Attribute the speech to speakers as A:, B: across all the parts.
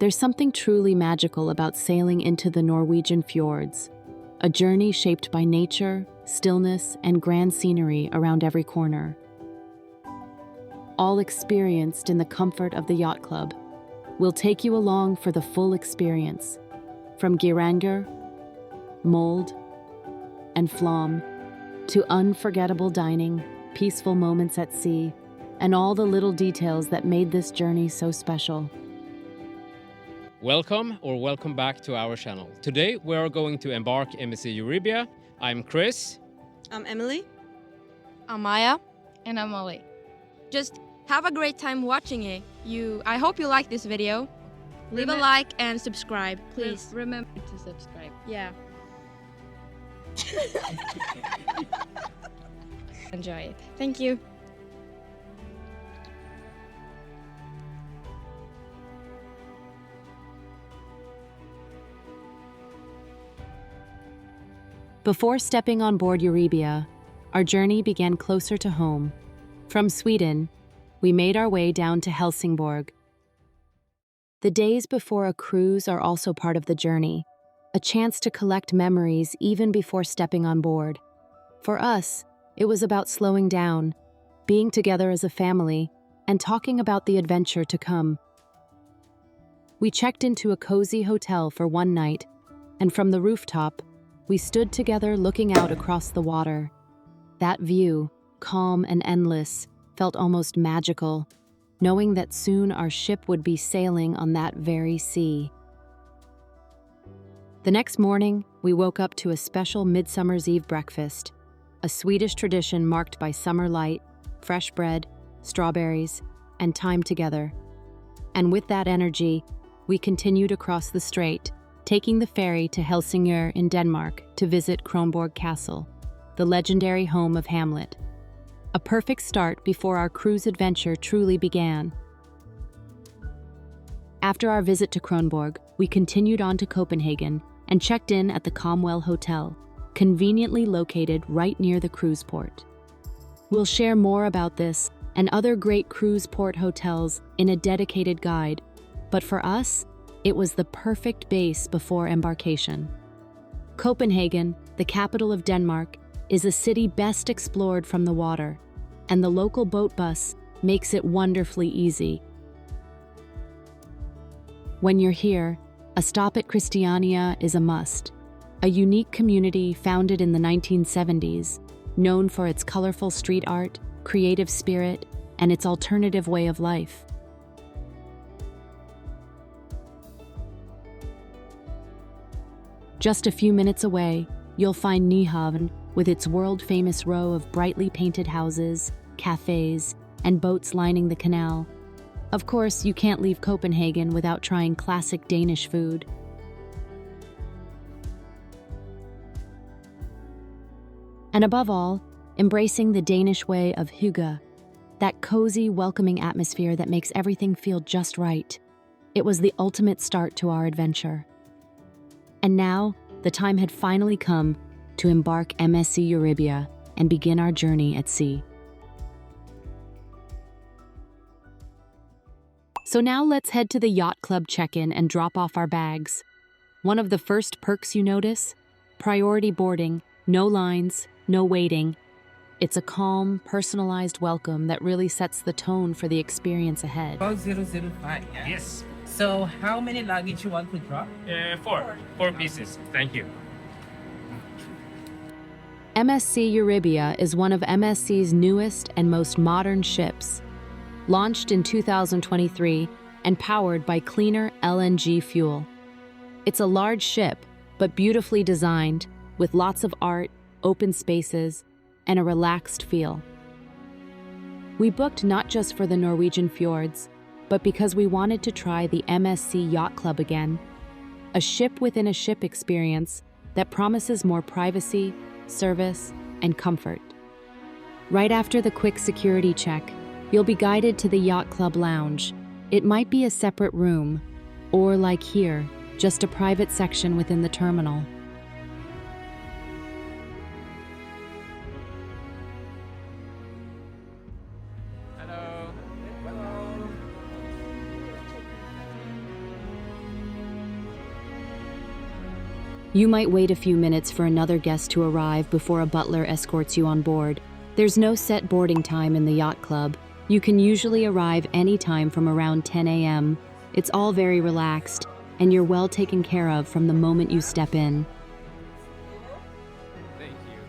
A: There's something truly magical about sailing into the Norwegian fjords, a journey shaped by nature, stillness, and grand scenery around every corner. All experienced in the comfort of the yacht club. We'll take you along for the full experience, from Geiranger, Molde, and Flåm, to unforgettable dining, peaceful moments at sea, and all the little details that made this journey so special.
B: Welcome back to our channel. Today we are going to embark MSC Euribia. I'm Chris.
C: I'm Emily.
D: I'm Maya.
E: And I'm Molly.
D: Just have a great time watching it. I hope you like this video. Leave a like and subscribe, please.
E: Remember to subscribe.
D: Yeah. Enjoy it. Thank you.
A: Before stepping on board Euribia, our journey began closer to home. From Sweden, we made our way down to Helsingborg. The days before a cruise are also part of the journey, a chance to collect memories even before stepping on board. For us, it was about slowing down, being together as a family, and talking about the adventure to come. We checked into a cozy hotel for one night, and from the rooftop, we stood together looking out across the water. That view, calm and endless, felt almost magical, knowing that soon our ship would be sailing on that very sea. The next morning, we woke up to a special Midsummer's Eve breakfast, a Swedish tradition marked by summer light, fresh bread, strawberries, and time together. And with that energy, we continued across the strait, taking the ferry to Helsingør in Denmark to visit Kronborg Castle, the legendary home of Hamlet. A perfect start before our cruise adventure truly began. After our visit to Kronborg, we continued on to Copenhagen and checked in at the Comwell Hotel, conveniently located right near the cruise port. We'll share more about this and other great cruise port hotels in a dedicated guide, but for us, it was the perfect base before embarkation. Copenhagen, the capital of Denmark, is a city best explored from the water, and the local boat bus makes it wonderfully easy. When you're here, a stop at Christiania is a must, a unique community founded in the 1970s, known for its colorful street art, creative spirit, and its alternative way of life. Just a few minutes away, you'll find Nyhavn with its world-famous row of brightly painted houses, cafes, and boats lining the canal. Of course, you can't leave Copenhagen without trying classic Danish food. And above all, embracing the Danish way of hygge, that cozy, welcoming atmosphere that makes everything feel just right. It was the ultimate start to our adventure. And now, the time had finally come to embark MSC Euribia and begin our journey at sea. So now let's head to the yacht club check-in and drop off our bags. One of the first perks you notice? Priority boarding, no lines, no waiting. It's a calm, personalized welcome that really sets the tone for the experience ahead.
F: About 005, yeah?
B: Yes.
F: So how many luggage you want to drop?
B: Four pieces. Thank you.
A: MSC Euribia is one of MSC's newest and most modern ships. Launched in 2023 and powered by cleaner LNG fuel. It's a large ship, but beautifully designed, with lots of art, open spaces, and a relaxed feel. We booked not just for the Norwegian fjords, but because we wanted to try the MSC Yacht Club again, a ship within a ship experience that promises more privacy, service, and comfort. Right after the quick security check, you'll be guided to the Yacht Club Lounge. It might be a separate room, or like here, just a private section within the terminal. You might wait a few minutes for another guest to arrive before a butler escorts you on board. There's no set boarding time in the yacht club. You can usually arrive anytime from around 10 a.m. It's all very relaxed, and you're well taken care of from the moment you step in.
B: Thank you.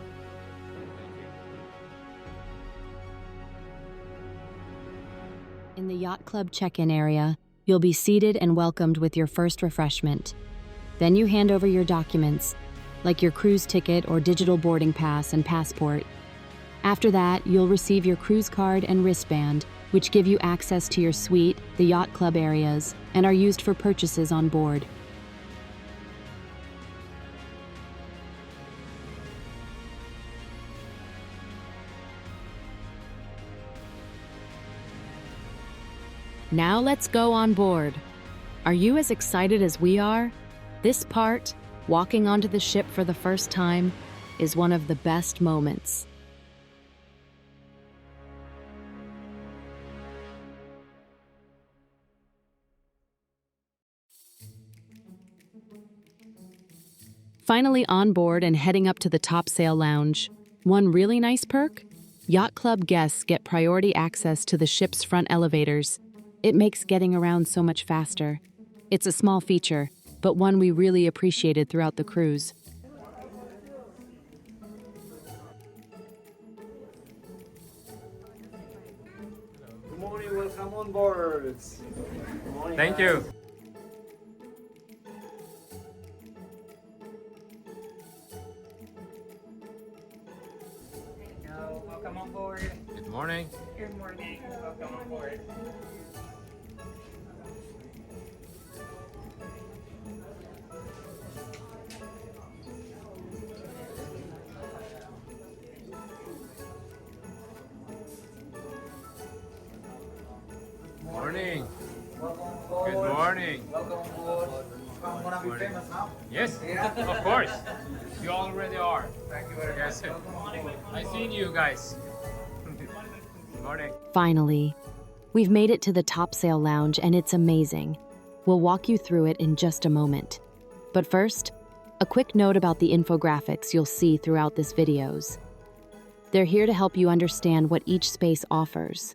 A: In the yacht club check-in area, you'll be seated and welcomed with your first refreshment. Then you hand over your documents, like your cruise ticket or digital boarding pass and passport. After that, you'll receive your cruise card and wristband, which give you access to your suite, the yacht club areas, and are used for purchases on board. Now let's go on board. Are you as excited as we are? This part, walking onto the ship for the first time, is one of the best moments. Finally on board and heading up to the Topsail Lounge. One really nice perk? Yacht Club guests get priority access to the ship's front elevators. It makes getting around so much faster. It's a small feature, but one we really appreciated throughout the cruise.
C: Good morning, welcome on board. Good morning,
B: Thank
C: guys.
B: you.
F: Welcome on board.
B: Good morning.
F: Good morning. Welcome on board.
B: Morning.
C: Welcome on
B: Good
C: board.
B: morning.
C: Welcome on board. I'm gonna be
B: Morning.
C: famous now.
B: Yes, of course. You already are.
C: Thank you very
B: Yes.
C: much. Welcome on board.
B: I seen you guys. Morning.
A: Finally, we've made it to the Topsail Lounge and it's amazing. We'll walk you through it in just a moment. But first, a quick note about the infographics you'll see throughout this videos. They're here to help you understand what each space offers,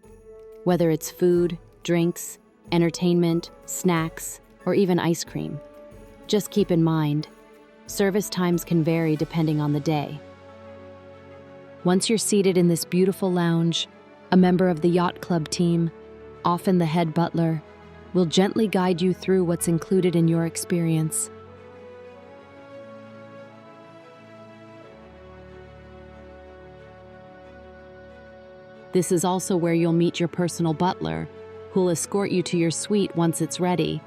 A: whether it's food, drinks, entertainment, snacks, or even ice cream. Just keep in mind, service times can vary depending on the day. Once you're seated in this beautiful lounge, a member of the yacht club team, often the head butler, will gently guide you through what's included in your experience. This is also where you'll meet your personal butler, who'll escort you to your suite once it's ready.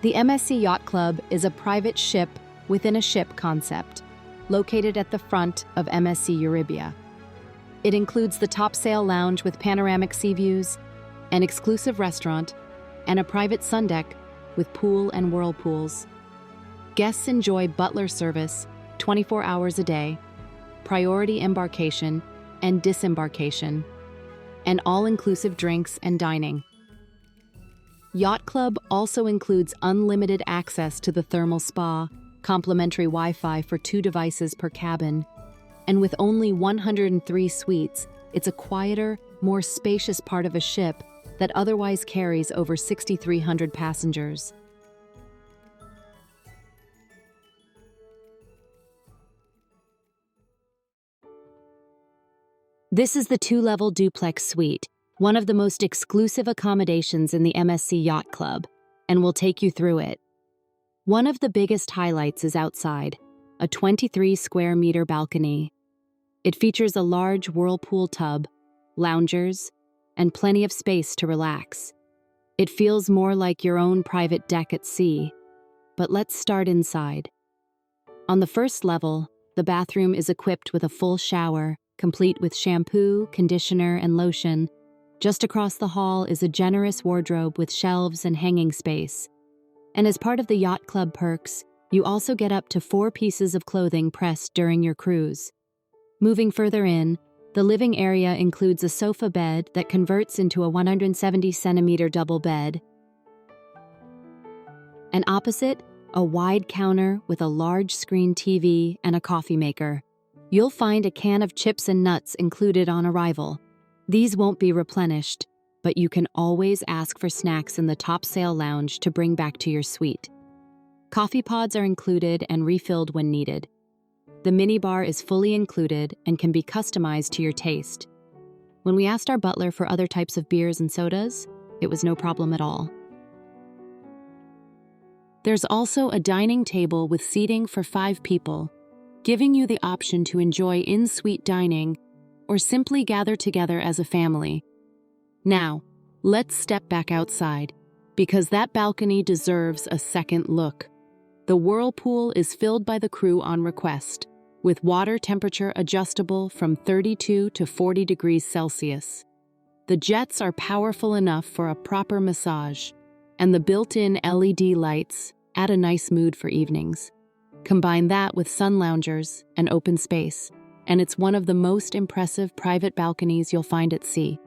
A: The MSC Yacht Club is a private ship within a ship concept, located at the front of MSC Euribia. It includes the Topsail Lounge with panoramic sea views, an exclusive restaurant, and a private Sundeck with pool and whirlpools. Guests enjoy butler service 24 hours a day, priority embarkation and disembarkation, and all-inclusive drinks and dining. Yacht Club also includes unlimited access to the thermal spa, complimentary Wi-Fi for 2 devices per cabin, and with only 103 suites, it's a quieter, more spacious part of a ship that otherwise carries over 6,300 passengers. This is the 2-level Duplex Suite, one of the most exclusive accommodations in the MSC Yacht Club, and we'll take you through it. One of the biggest highlights is outside, a 23-square-meter balcony. It features a large whirlpool tub, loungers, and plenty of space to relax. It feels more like your own private deck at sea. But let's start inside. On the first level, the bathroom is equipped with a full shower, complete with shampoo, conditioner, and lotion. Just across the hall is a generous wardrobe with shelves and hanging space. And as part of the Yacht Club perks, you also get up to 4 pieces of clothing pressed during your cruise. Moving further in, the living area includes a sofa bed that converts into a 170-centimeter double bed. And opposite, a wide counter with a large screen TV and a coffee maker. You'll find a can of chips and nuts included on arrival. These won't be replenished, but you can always ask for snacks in the top sail lounge to bring back to your suite. Coffee pods are included and refilled when needed. The minibar is fully included and can be customized to your taste. When we asked our butler for other types of beers and sodas, it was no problem at all. There's also a dining table with seating for 5 people, giving you the option to enjoy in-suite dining or simply gather together as a family. Now, let's step back outside, because that balcony deserves a second look. The whirlpool is filled by the crew on request, with water temperature adjustable from 32 to 40 degrees Celsius. The jets are powerful enough for a proper massage, and the built-in LED lights add a nice mood for evenings. Combine that with sun loungers and open space, and it's one of the most impressive private balconies you'll find at sea.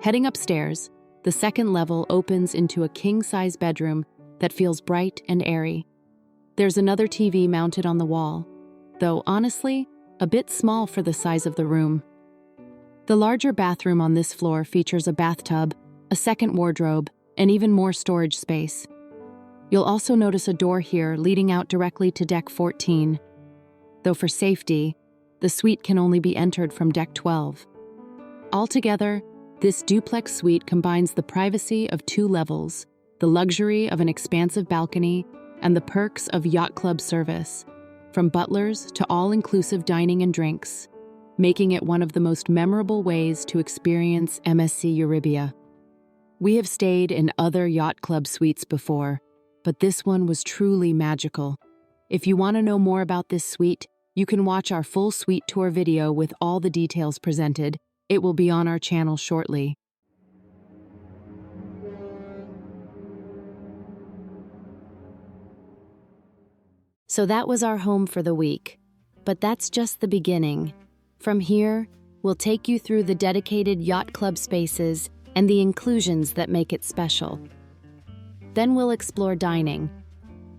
A: Heading upstairs, the second level opens into a king-size bedroom that feels bright and airy. There's another TV mounted on the wall, though honestly, a bit small for the size of the room. The larger bathroom on this floor features a bathtub, a second wardrobe, and even more storage space. You'll also notice a door here leading out directly to deck 14, though for safety, the suite can only be entered from deck 12. Altogether, this duplex suite combines the privacy of 2 levels, the luxury of an expansive balcony, and the perks of yacht club service, from butlers to all-inclusive dining and drinks, making it one of the most memorable ways to experience MSC Euribia. We have stayed in other yacht club suites before, but this one was truly magical. If you want to know more about this suite, you can watch our full suite tour video with all the details presented. It will be on our channel shortly. So that was our home for the week. But that's just the beginning. From here, we'll take you through the dedicated yacht club spaces and the inclusions that make it special. Then we'll explore dining,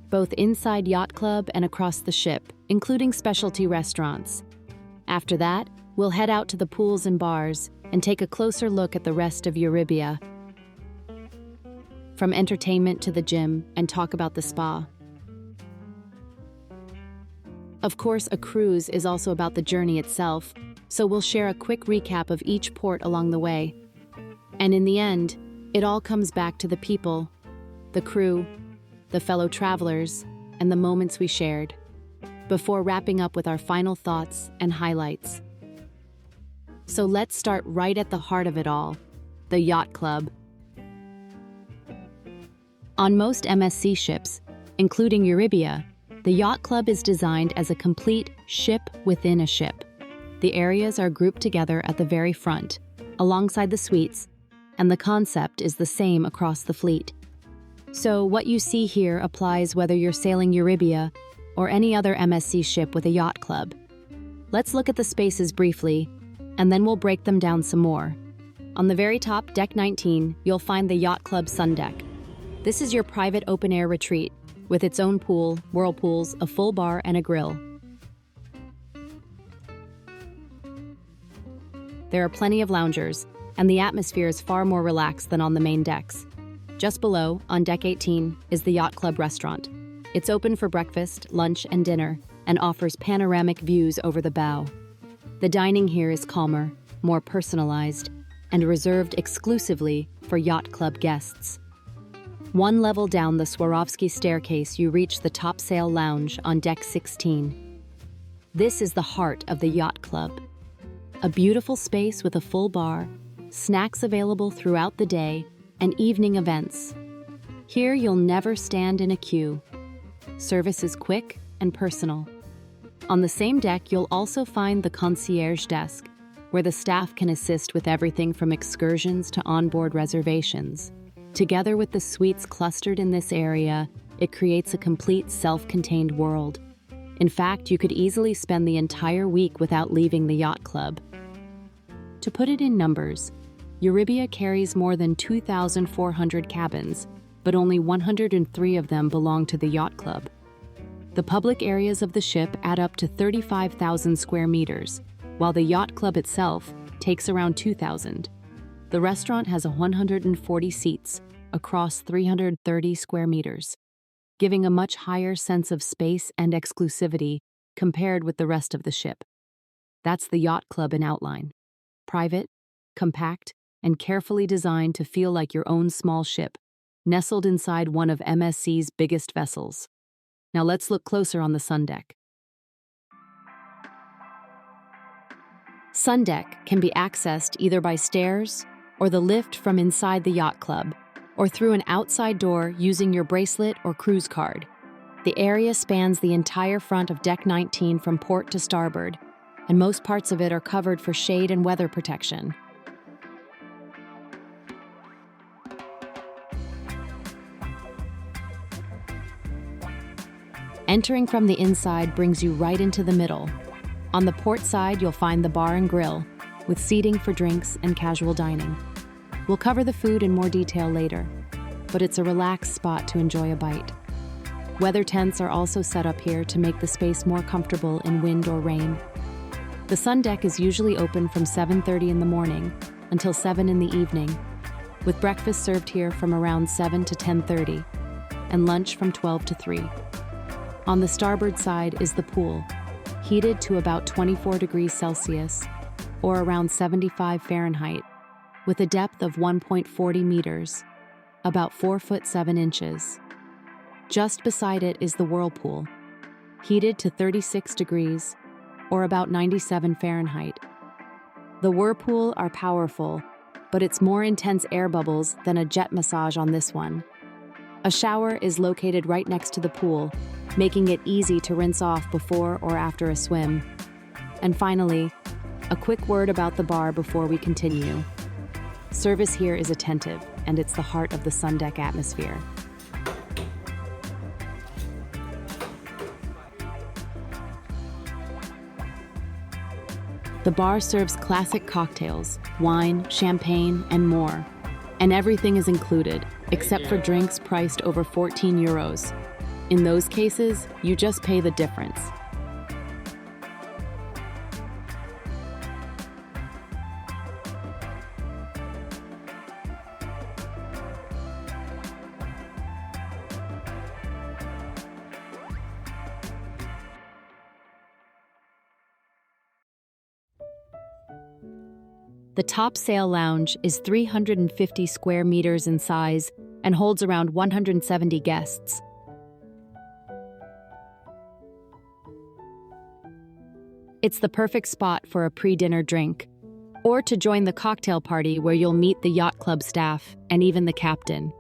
A: both inside yacht club and across the ship, including specialty restaurants. After that, we'll head out to the pools and bars and take a closer look at the rest of Euribia. From entertainment to the gym, and talk about the spa. Of course, a cruise is also about the journey itself, so we'll share a quick recap of each port along the way. And in the end, it all comes back to the people, the crew, the fellow travelers, and the moments we shared, before wrapping up with our final thoughts and highlights. So let's start right at the heart of it all, the yacht club. On most MSC ships, including Euribia, the yacht club is designed as a complete ship within a ship. The areas are grouped together at the very front, alongside the suites, and the concept is the same across the fleet. So what you see here applies whether you're sailing Euribia or any other MSC ship with a yacht club. Let's look at the spaces briefly, and then we'll break them down some more. On the very top, deck 19, you'll find the Yacht Club Sundeck. This is your private open-air retreat, with its own pool, whirlpools, a full bar, and a grill. There are plenty of loungers, and the atmosphere is far more relaxed than on the main decks. Just below, on deck 18, is the Yacht Club restaurant. It's open for breakfast, lunch, and dinner, and offers panoramic views over the bow. The dining here is calmer, more personalized, and reserved exclusively for Yacht Club guests. One level down the Swarovski staircase, you reach the Topsail Lounge on deck 16. This is the heart of the Yacht Club. A beautiful space with a full bar, snacks available throughout the day, and evening events. Here you'll never stand in a queue. Service is quick and personal. On the same deck, you'll also find the Concierge desk, where the staff can assist with everything from excursions to onboard reservations. Together with the suites clustered in this area, it creates a complete self-contained world. In fact, you could easily spend the entire week without leaving the yacht club. To put it in numbers, Euribia carries more than 2,400 cabins, but only 103 of them belong to the yacht club. The public areas of the ship add up to 35,000 square meters, while the yacht club itself takes around 2,000. The restaurant has 140 seats across 330 square meters, giving a much higher sense of space and exclusivity compared with the rest of the ship. That's the yacht club in outline. Private, compact, and carefully designed to feel like your own small ship, nestled inside one of MSC's biggest vessels. Now let's look closer on the Sundeck. Sundeck can be accessed either by stairs or the lift from inside the yacht club, or through an outside door using your bracelet or cruise card. The area spans the entire front of Deck 19 from port to starboard, and most parts of it are covered for shade and weather protection. Entering from the inside brings you right into the middle. On the port side, you'll find the bar and grill, with seating for drinks and casual dining. We'll cover the food in more detail later, but it's a relaxed spot to enjoy a bite. Weather tents are also set up here to make the space more comfortable in wind or rain. The Sundeck is usually open from 7:30 in the morning until 7 in the evening, with breakfast served here from around 7 to 10:30, and lunch from 12 to 3. On the starboard side is the pool, heated to about 24 degrees Celsius, or around 75 Fahrenheit, with a depth of 1.40 meters, about 4 foot 7 inches. Just beside it is the whirlpool, heated to 36 degrees, or about 97 Fahrenheit. The whirlpool are powerful, but it's more intense air bubbles than a jet massage on this one. A shower is located right next to the pool, making it easy to rinse off before or after a swim. And finally, a quick word about the bar before we continue. Service here is attentive, and it's the heart of the Sundeck atmosphere. The bar serves classic cocktails, wine, champagne, and more. And everything is included, except for drinks priced over 14 euros. In those cases, you just pay the difference. The top sail lounge is 350 square meters in size and holds around 170 guests. It's the perfect spot for a pre-dinner drink, or to join the cocktail party where you'll meet the yacht club staff and even the captain.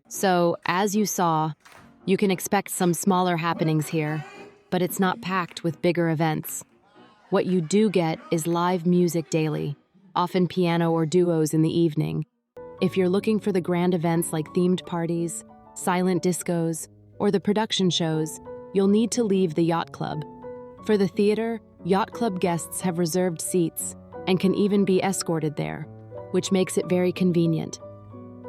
A: So, as you saw, you can expect some smaller happenings here, but it's not packed with bigger events. What you do get is live music daily, often piano or duos in the evening. If you're looking for the grand events like themed parties, silent discos, or the production shows, you'll need to leave the yacht club. For the theater, yacht club guests have reserved seats and can even be escorted there, which makes it very convenient.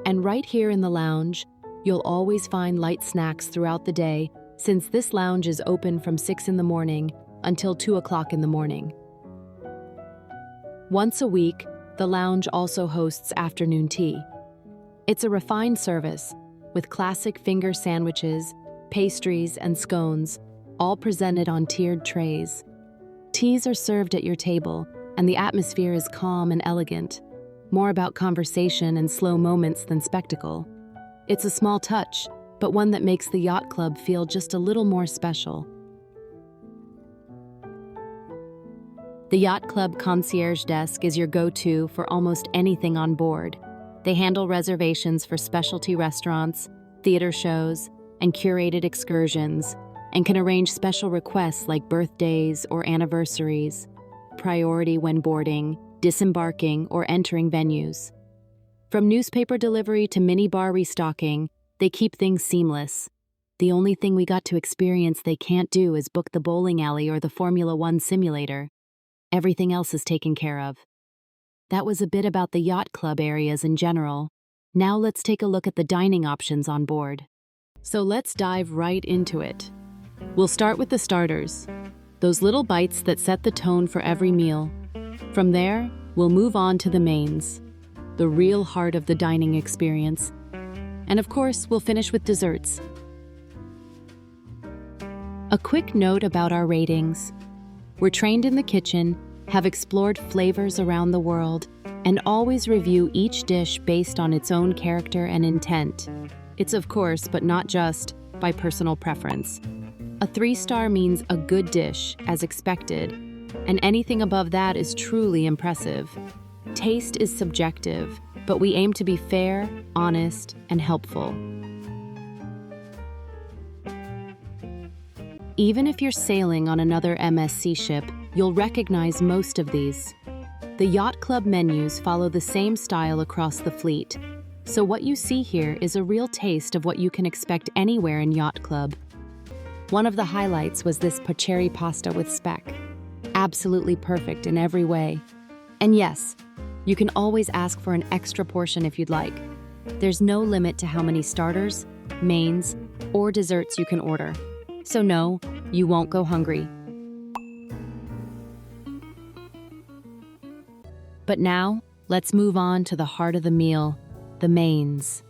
A: And right here in the lounge, you'll always find light snacks throughout the day, since this lounge is open from 6 in the morning until 2 o'clock in the morning. Once a week, the lounge also hosts afternoon tea. It's a refined service, with classic finger sandwiches, pastries, and scones, all presented on tiered trays. Teas are served at your table, and the atmosphere is calm and elegant, more about conversation and slow moments than spectacle. It's a small touch, but one that makes the yacht club feel just a little more special. The yacht club concierge desk is your go-to for almost anything on board. They handle reservations for specialty restaurants, theater shows, and curated excursions, and can arrange special requests like birthdays or anniversaries, priority when boarding, disembarking, or entering venues. From newspaper delivery to mini bar restocking, they keep things seamless. The only thing we got to experience they can't do is book the bowling alley or the Formula One simulator. Everything else is taken care of. That was a bit about the yacht club areas in general. Now let's take a look at the dining options on board. So let's dive right into it. We'll start with the starters, those little bites that set the tone for every meal. From there, we'll move on to the mains, the real heart of the dining experience. And of course, we'll finish with desserts. A quick note about our ratings. We're trained in the kitchen, have explored flavors around the world, and always review each dish based on its own character and intent. It's of course, but not just, by personal preference. A 3-star means a good dish, as expected, and anything above that is truly impressive. Taste is subjective, but we aim to be fair, honest, and helpful. Even if you're sailing on another MSC ship, you'll recognize most of these. The yacht club menus follow the same style across the fleet, so what you see here is a real taste of what you can expect anywhere in yacht club. One of the highlights was this pacheri pasta with speck. Absolutely perfect in every way. And yes, you can always ask for an extra portion if you'd like. There's no limit to how many starters, mains, or desserts you can order. So no, you won't go hungry. But now, let's move on to the heart of the meal, the mains.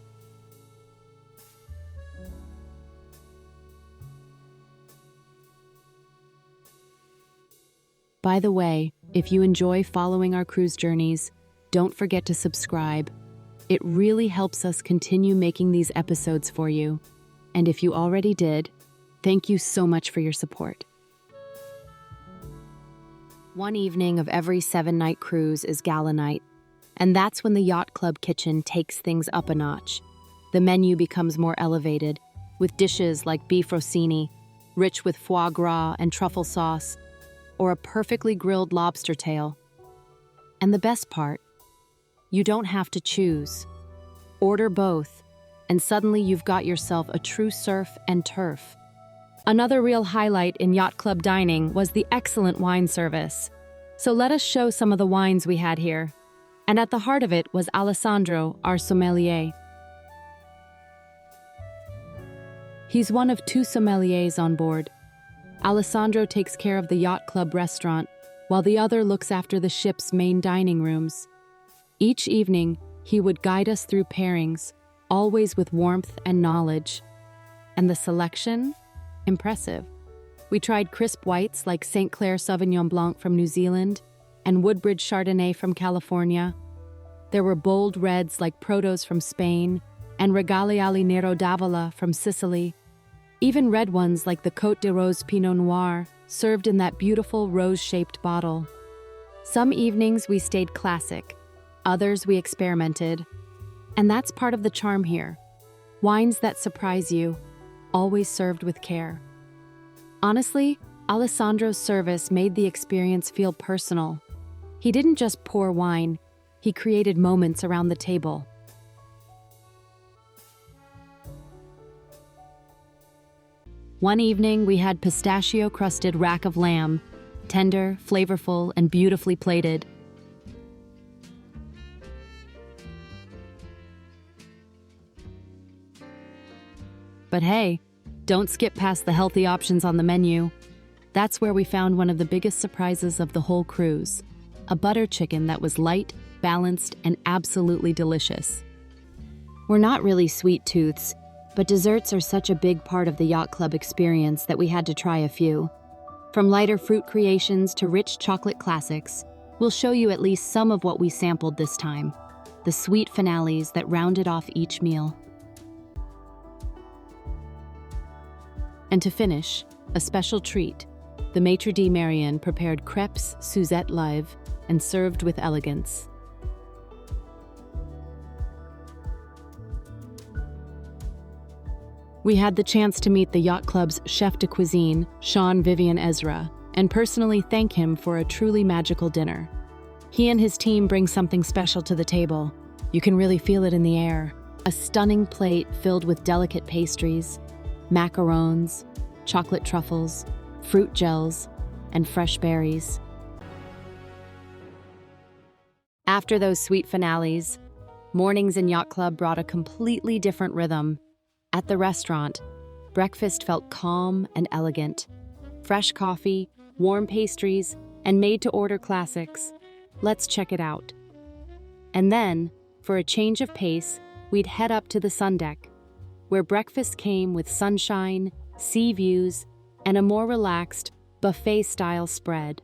A: By the way, if you enjoy following our cruise journeys, don't forget to subscribe. It really helps us continue making these episodes for you. And if you already did, thank you so much for your support. One evening of every 7-night cruise is gala night, and that's when the yacht club kitchen takes things up a notch. The menu becomes more elevated, with dishes like beef rossini, rich with foie gras and truffle sauce, or a perfectly grilled lobster tail. And the best part, you don't have to choose. Order both, and suddenly you've got yourself a true surf and turf. Another real highlight in yacht club dining was the excellent wine service. So let us show some of the wines we had here. And at the heart of it was Alessandro, our sommelier. He's one of 2 sommeliers on board. Alessandro takes care of the yacht club restaurant, while the other looks after the ship's main dining rooms. Each evening, he would guide us through pairings, always with warmth and knowledge. And the selection? Impressive. We tried crisp whites like St. Clair Sauvignon Blanc from New Zealand and Woodbridge Chardonnay from California. There were bold reds like Protos from Spain and Regale Nero d'Avola from Sicily. Even red ones like the Côte de Rose Pinot Noir, served in that beautiful rose-shaped bottle. Some evenings we stayed classic, others we experimented. And that's part of the charm here. Wines that surprise you, always served with care. Honestly, Alessandro's service made the experience feel personal. He didn't just pour wine, he created moments around the table. One evening, we had pistachio-crusted rack of lamb, tender, flavorful, and beautifully plated. But hey, don't skip past the healthy options on the menu. That's where we found one of the biggest surprises of the whole cruise, a butter chicken that was light, balanced, and absolutely delicious. We're not really sweet tooths, but desserts are such a big part of the yacht club experience that we had to try a few. From lighter fruit creations to rich chocolate classics, we'll show you at least some of what we sampled this time, the sweet finales that rounded off each meal. And to finish, a special treat. The maitre d' Marion prepared crepes Suzette live and served with elegance. We had the chance to meet the yacht club's chef de cuisine, Sean Vivian Ezra, and personally thank him for a truly magical dinner. He and his team bring something special to the table. You can really feel it in the air. A stunning plate filled with delicate pastries, macarons, chocolate truffles, fruit gels, and fresh berries. After those sweet finales, mornings in Yacht Club brought a completely different rhythm. At the restaurant, breakfast felt calm and elegant. Fresh coffee, warm pastries, and made-to-order classics. Let's check it out. And then, for a change of pace, we'd head up to the Sundeck, where breakfast came with sunshine, sea views, and a more relaxed, buffet-style spread.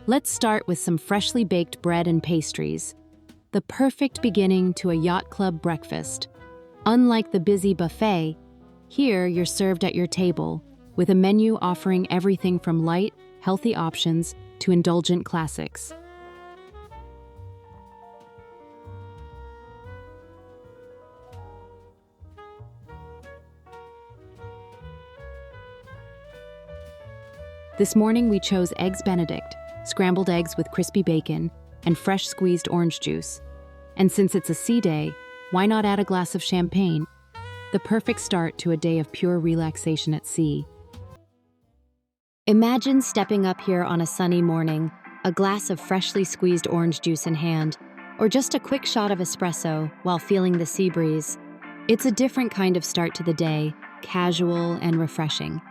A: Let's start with some freshly baked bread and pastries, the perfect beginning to a Yacht Club breakfast. Unlike the busy buffet, here you're served at your table, with a menu offering everything from light, healthy options to indulgent classics. This morning we chose Eggs Benedict, scrambled eggs with crispy bacon, and fresh squeezed orange juice. And since it's a sea day, why not add a glass of champagne? The perfect start to a day of pure relaxation at sea. Imagine stepping up here on a sunny morning, a glass of freshly squeezed orange juice in hand, or just a quick shot of espresso while feeling the sea breeze. It's a different kind of start to the day, casual and refreshing.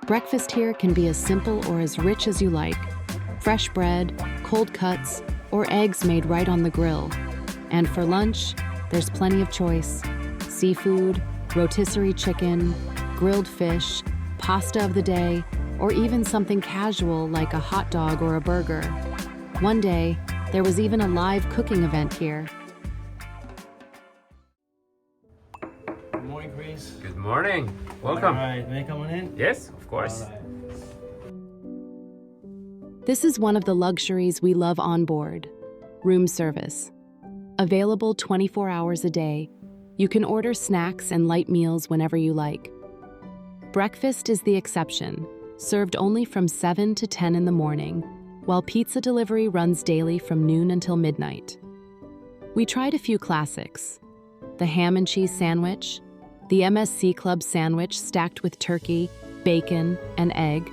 A: Breakfast here can be as simple or as rich as you like. Fresh bread, cold cuts, or eggs made right on the grill. And for lunch, there's plenty of choice. Seafood, rotisserie chicken, grilled fish, pasta of the day, or even something casual like a hot dog or a burger. One day, there was even a live cooking event here.
C: Good morning, Chris.
B: Good morning. Welcome.
C: All right, may I come on in?
B: Yes, of course.
C: All right.
A: This is one of the luxuries we love on board: room service. Available 24 hours a day, you can order snacks and light meals whenever you like. Breakfast is the exception, served only from 7 to 10 in the morning, while pizza delivery runs daily from noon until midnight. We tried a few classics: the ham and cheese sandwich, the MSC Club sandwich stacked with turkey, bacon, and egg,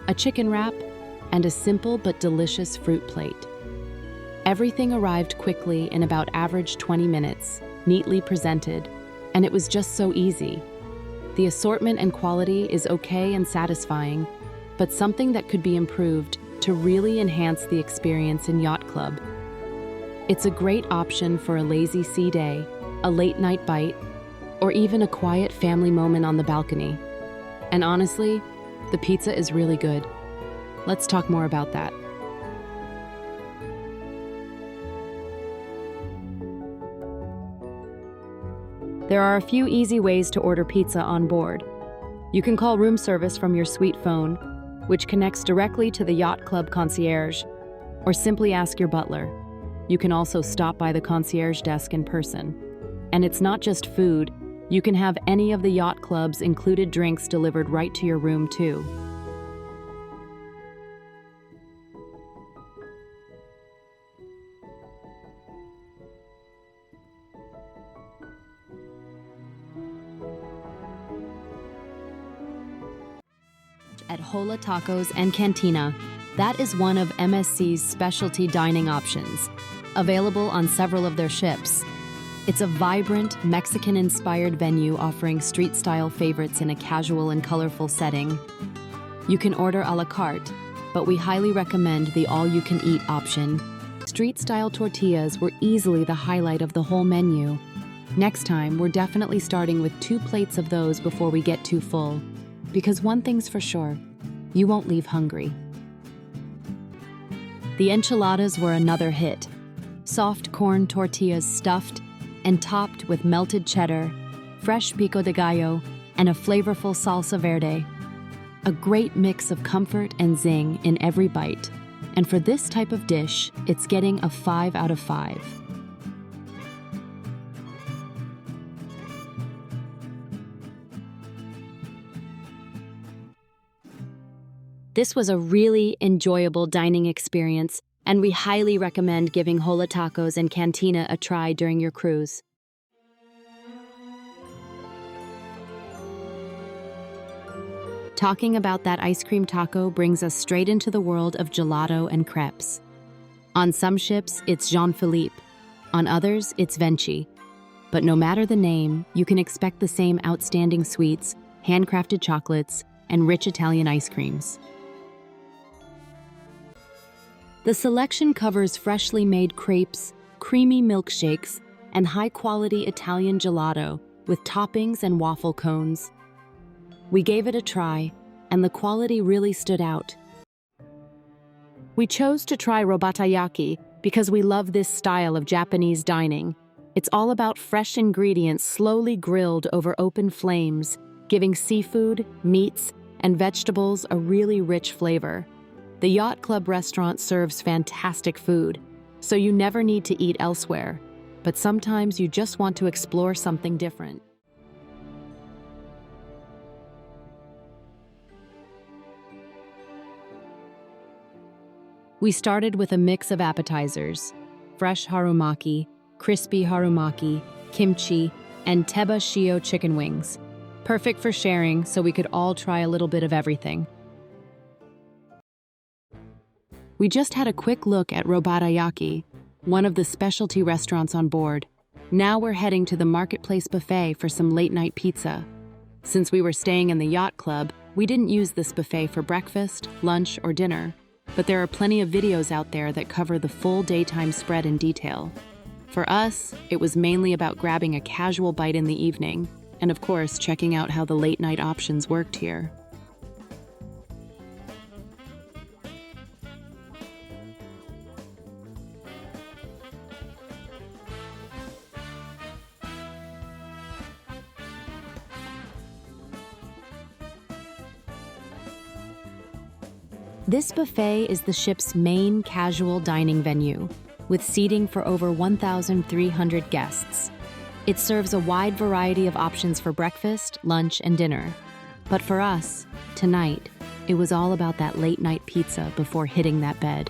A: a chicken wrap, and a simple but delicious fruit plate. Everything arrived quickly in about average 20 minutes, neatly presented, and it was just so easy. The assortment and quality is okay and satisfying, but something that could be improved to really enhance the experience in Yacht Club. It's a great option for a lazy sea day, a late night bite, or even a quiet family moment on the balcony. And honestly, the pizza is really good. Let's talk more about that. There are a few easy ways to order pizza on board. You can call room service from your suite phone, which connects directly to the Yacht Club concierge, or simply ask your butler. You can also stop by the concierge desk in person. And it's not just food. You can have any of the Yacht Club's included drinks delivered right to your room, too. At Hola Tacos and Cantina, that is one of MSC's specialty dining options, available on several of their ships. It's a vibrant, Mexican-inspired venue offering street-style favorites in a casual and colorful setting. You can order a la carte, but we highly recommend the all-you-can-eat option. Street-style tortillas were easily the highlight of the whole menu. Next time, we're definitely starting with 2 plates of those before we get too full. Because one thing's for sure, you won't leave hungry. The enchiladas were another hit. Soft corn tortillas stuffed and topped with melted cheddar, fresh pico de gallo, and a flavorful salsa verde. A great mix of comfort and zing in every bite. And for this type of dish, it's getting a 5 out of 5. This was a really enjoyable dining experience, and we highly recommend giving Hola tacos and Cantina a try during your cruise. Talking about that ice cream taco brings us straight into the world of gelato and crepes. On some ships, it's Jean-Philippe. On others, it's Venchi. But no matter the name, you can expect the same outstanding sweets, handcrafted chocolates, and rich Italian ice creams. The selection covers freshly made crepes, creamy milkshakes, and high-quality Italian gelato with toppings and waffle cones. We gave it a try, and the quality really stood out. We chose to try Robatayaki because we love this style of Japanese dining. It's all about fresh ingredients slowly grilled over open flames, giving seafood, meats, and vegetables a really rich flavor. The Yacht Club restaurant serves fantastic food, so you never need to eat elsewhere, but sometimes you just want to explore something different. We started with a mix of appetizers: fresh harumaki, crispy harumaki, kimchi, and teba shio chicken wings. Perfect for sharing, so we could all try a little bit of everything. We just had a quick look at Robatayaki, one of the specialty restaurants on board. Now we're heading to the Marketplace Buffet for some late-night pizza. Since we were staying in the Yacht Club, we didn't use this buffet for breakfast, lunch, or dinner, but there are plenty of videos out there that cover the full daytime spread in detail. For us, it was mainly about grabbing a casual bite in the evening, and of course, checking out how the late-night options worked here. This buffet is the ship's main casual dining venue, with seating for over 1,300 guests. It serves a wide variety of options for breakfast, lunch, and dinner. But for us, tonight, it was all about that late-night pizza before hitting that bed.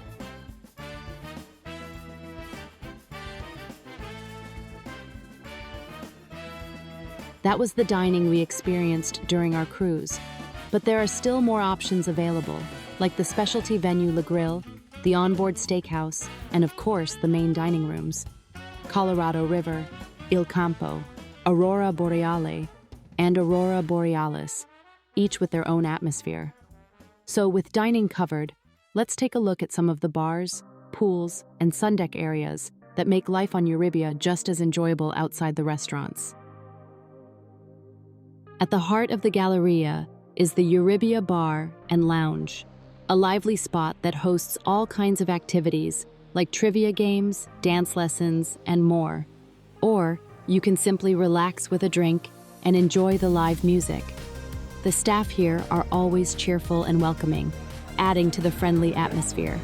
A: That was the dining we experienced during our cruise. But there are still more options available, like the specialty venue Le Grill, the onboard steakhouse, and of course the main dining rooms. Colorado River, Il Campo, Aurora Boreale, and Aurora Borealis, each with their own atmosphere. So with dining covered, let's take a look at some of the bars, pools, and Sundeck areas that make life on Euribia just as enjoyable outside the restaurants. At the heart of the Galleria is the Euribia Bar and Lounge, a lively spot that hosts all kinds of activities like trivia games, dance lessons, and more. Or you can simply relax with a drink and enjoy the live music. The staff here are always cheerful and welcoming, adding to the friendly atmosphere.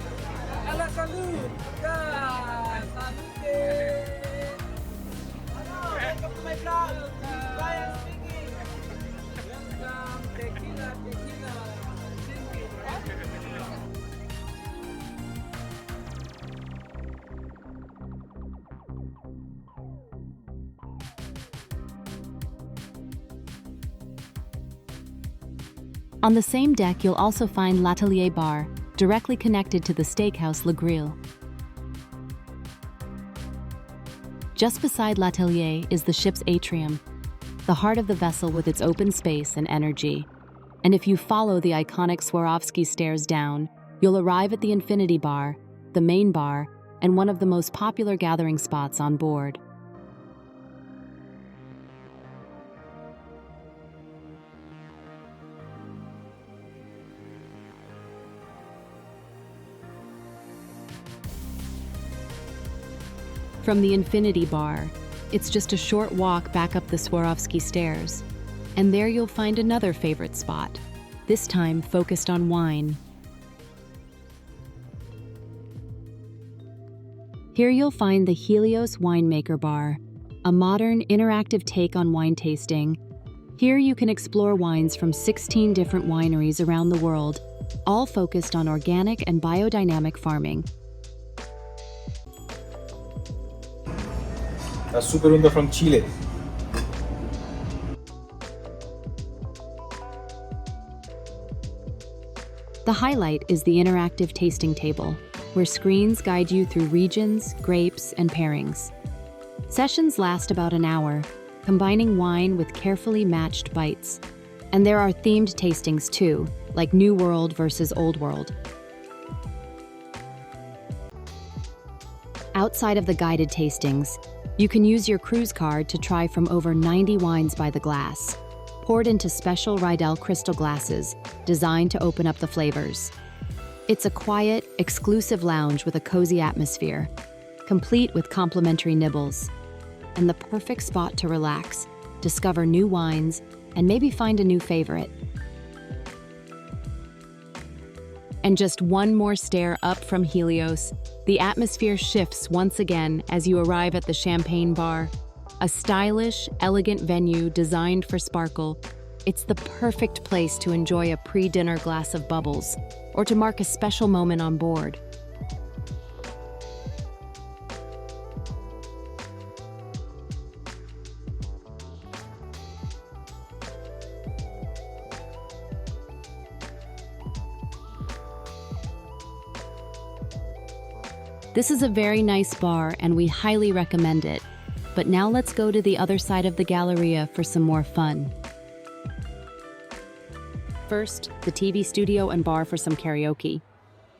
A: On the same deck, you'll also find L'Atelier Bar, directly connected to the steakhouse Le Grill. Just beside L'Atelier is the ship's Atrium, the heart of the vessel with its open space and energy. And if you follow the iconic Swarovski stairs down, you'll arrive at the Infinity Bar, the main bar, and one of the most popular gathering spots on board. From the Infinity Bar, it's just a short walk back up the Swarovski stairs, and there you'll find another favorite spot, this time focused on wine. Here you'll find the Helios Winemaker Bar, a modern, interactive take on wine tasting. Here you can explore wines from 16 different wineries around the world all focused on organic and biodynamic farming.
G: A super under from Chile.
A: The highlight is the interactive tasting table, where screens guide you through regions, grapes, and pairings. Sessions last about an hour, combining wine with carefully matched bites. And there are themed tastings too, like New World versus Old World. Outside of the guided tastings, you can use your cruise card to try from over 90 wines by the glass, poured into special Riedel crystal glasses designed to open up the flavors. It's a quiet, exclusive lounge with a cozy atmosphere, complete with complimentary nibbles, and the perfect spot to relax, discover new wines, and maybe find a new favorite. And just one more stair up from Helios, the atmosphere shifts once again as you arrive at the Champagne Bar, a stylish, elegant venue designed for sparkle. It's the perfect place to enjoy a pre-dinner glass of bubbles or to mark a special moment on board. This is a very nice bar and we highly recommend it. But now let's go to the other side of the Galleria for some more fun. First, the TV studio and bar for some karaoke,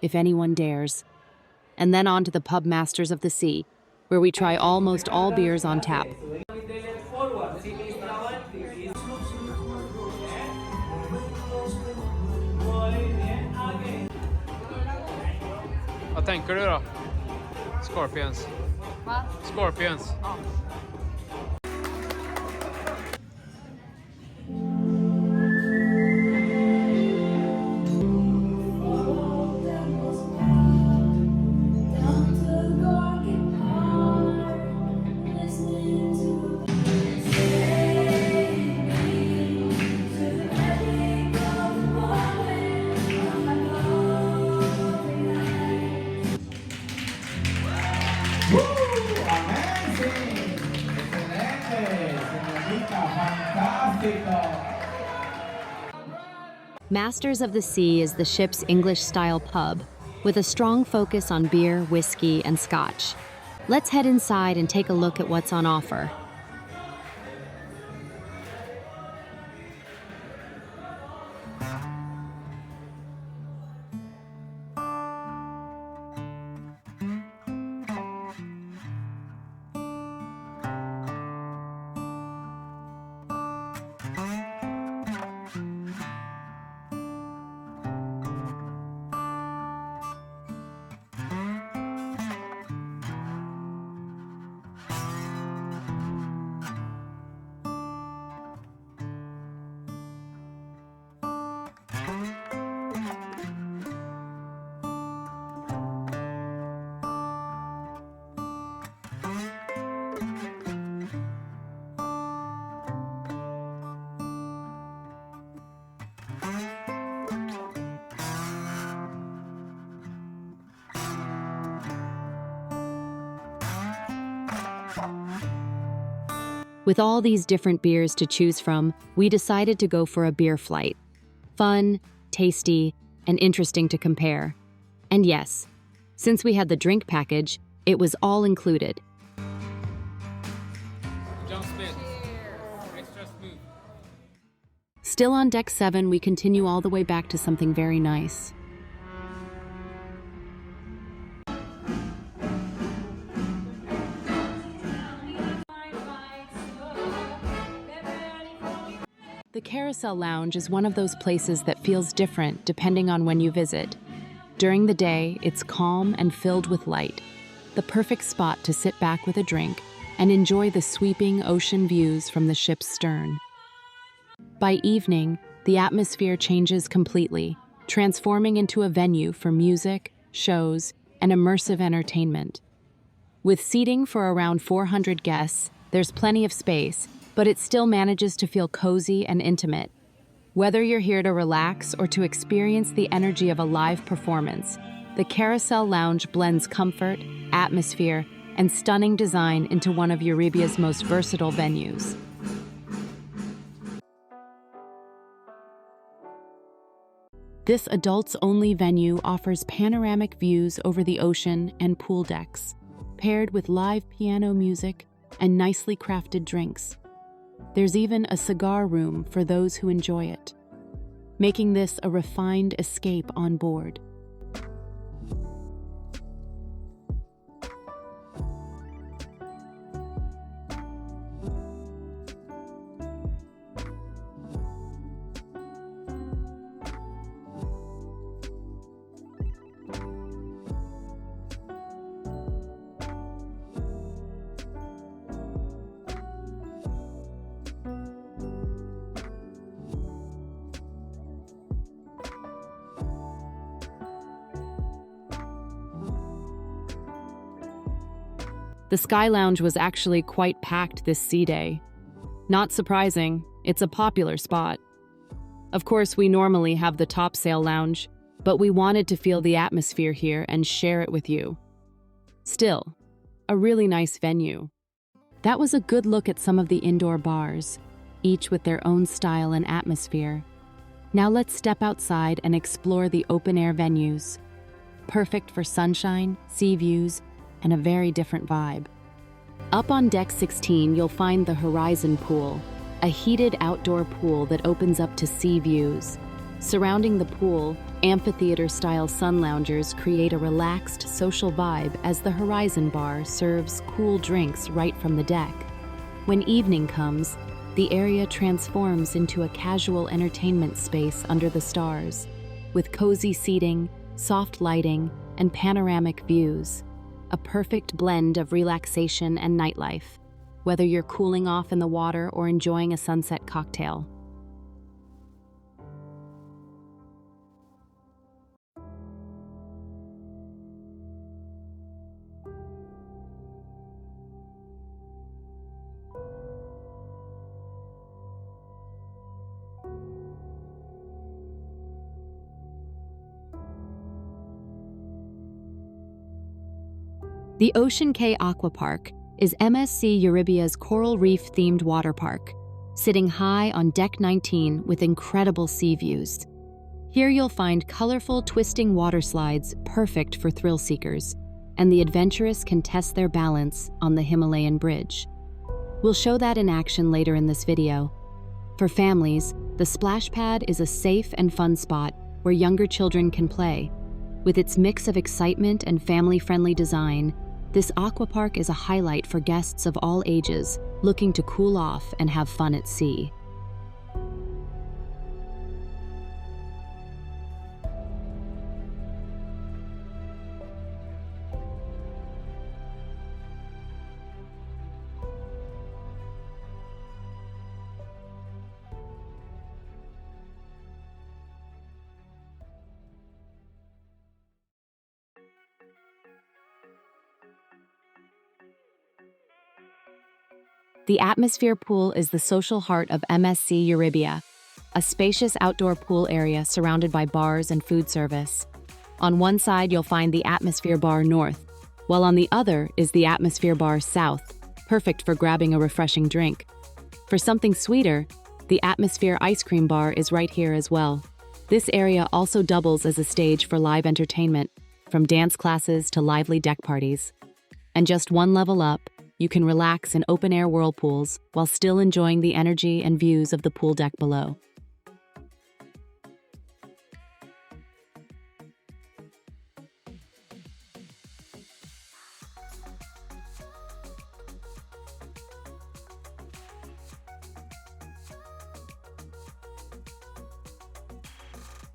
A: if anyone dares. And then on to the pub Masters of the Sea, where we try almost all beers on tap.
B: Vad tänker du då? Scorpions.
E: Va?
B: Scorpions.
E: Ja.
A: Masters of the Sea is the ship's English-style pub, with a strong focus on beer, whiskey, and scotch. Let's head inside and take a look at what's on offer. With all these different beers to choose from, we decided to go for a beer flight. Fun, tasty, and interesting to compare. And yes, since we had the drink package, it was all included.
B: Jump spin. Extra smooth.
A: Still on deck 7, we continue all the way back to something very nice. The Carousel Lounge is one of those places that feels different depending on when you visit. During the day, it's calm and filled with light, the perfect spot to sit back with a drink and enjoy the sweeping ocean views from the ship's stern. By evening, the atmosphere changes completely, transforming into a venue for music, shows, and immersive entertainment. With seating for around 400 guests, there's plenty of space, but it still manages to feel cozy and intimate. Whether you're here to relax or to experience the energy of a live performance, the Carousel Lounge blends comfort, atmosphere, and stunning design into one of Euribia's most versatile venues. This adults-only venue offers panoramic views over the ocean and pool decks, paired with live piano music and nicely crafted drinks. There's even a cigar room for those who enjoy it, making this a refined escape on board. The Sky Lounge was actually quite packed this sea day. Not surprising, it's a popular spot. Of course, we normally have the Top Sail Lounge, but we wanted to feel the atmosphere here and share it with you. Still, a really nice venue. That was a good look at some of the indoor bars, each with their own style and atmosphere. Now let's step outside and explore the open-air venues. Perfect for sunshine, sea views, and a very different vibe. Up on deck 16, you'll find the Horizon Pool, a heated outdoor pool that opens up to sea views. Surrounding the pool, amphitheater-style sun loungers create a relaxed social vibe as the Horizon Bar serves cool drinks right from the deck. When evening comes, the area transforms into a casual entertainment space under the stars, with cozy seating, soft lighting, and panoramic views. A perfect blend of relaxation and nightlife, whether you're cooling off in the water or enjoying a sunset cocktail. The Ocean Quay Aqua Park is MSC Euribia's coral reef-themed water park, sitting high on deck 19 with incredible sea views. Here you'll find colorful, twisting water slides perfect for thrill seekers, and the adventurous can test their balance on the Himalayan Bridge. We'll show that in action later in this video. For families, the splash pad is a safe and fun spot where younger children can play. With its mix of excitement and family-friendly design, this aqua park is a highlight for guests of all ages looking to cool off and have fun at sea. The Atmosphere Pool is the social heart of MSC Euribia, a spacious outdoor pool area surrounded by bars and food service. On one side, you'll find the Atmosphere Bar North, while on the other is the Atmosphere Bar South, perfect for grabbing a refreshing drink. For something sweeter, the Atmosphere Ice Cream Bar is right here as well. This area also doubles as a stage for live entertainment, from dance classes to lively deck parties. And just one level up, you can relax in open-air whirlpools while still enjoying the energy and views of the pool deck below.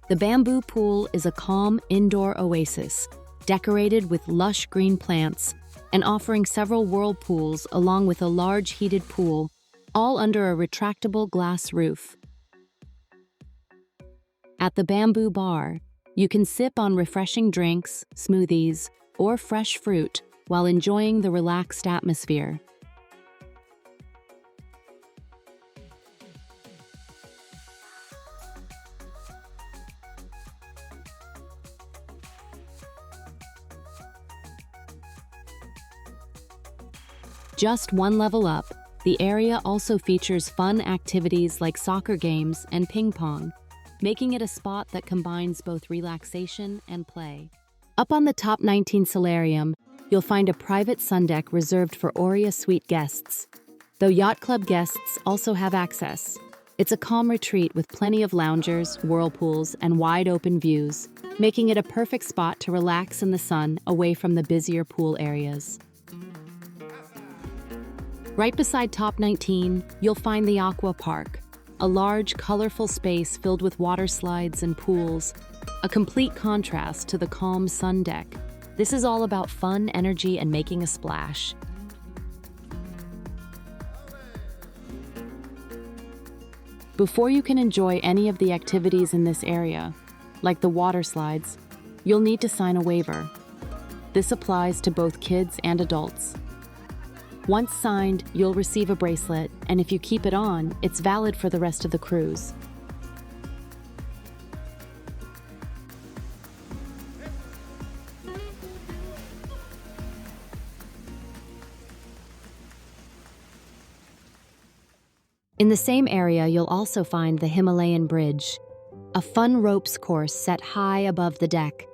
A: The Bamboo Pool is a calm indoor oasis, decorated with lush green plants and offering several whirlpools along with a large heated pool, all under a retractable glass roof. At the Bamboo Bar, you can sip on refreshing drinks, smoothies, or fresh fruit while enjoying the relaxed atmosphere. just one level up, the area also features fun activities like soccer games and ping pong, making it a spot that combines both relaxation and play. Up on the top 19 Solarium, you'll find a private Sundeck reserved for Euribia Suite guests, though Yacht Club guests also have access. It's a calm retreat with plenty of loungers, whirlpools, and wide-open views, making it a perfect spot to relax in the sun away from the busier pool areas. Right beside Top 19, you'll find the Aqua Park, a large, colorful space filled with water slides and pools, a complete contrast to the calm Sundeck. This is all about fun, energy, and making a splash. Before you can enjoy any of the activities in this area, like the water slides, you'll need to sign a waiver. This applies to both kids and adults. Once signed, you'll receive a bracelet, and if you keep it on, it's valid for the rest of the cruise. In the same area, you'll also find the Himalayan Bridge, a fun ropes course set high above the deck.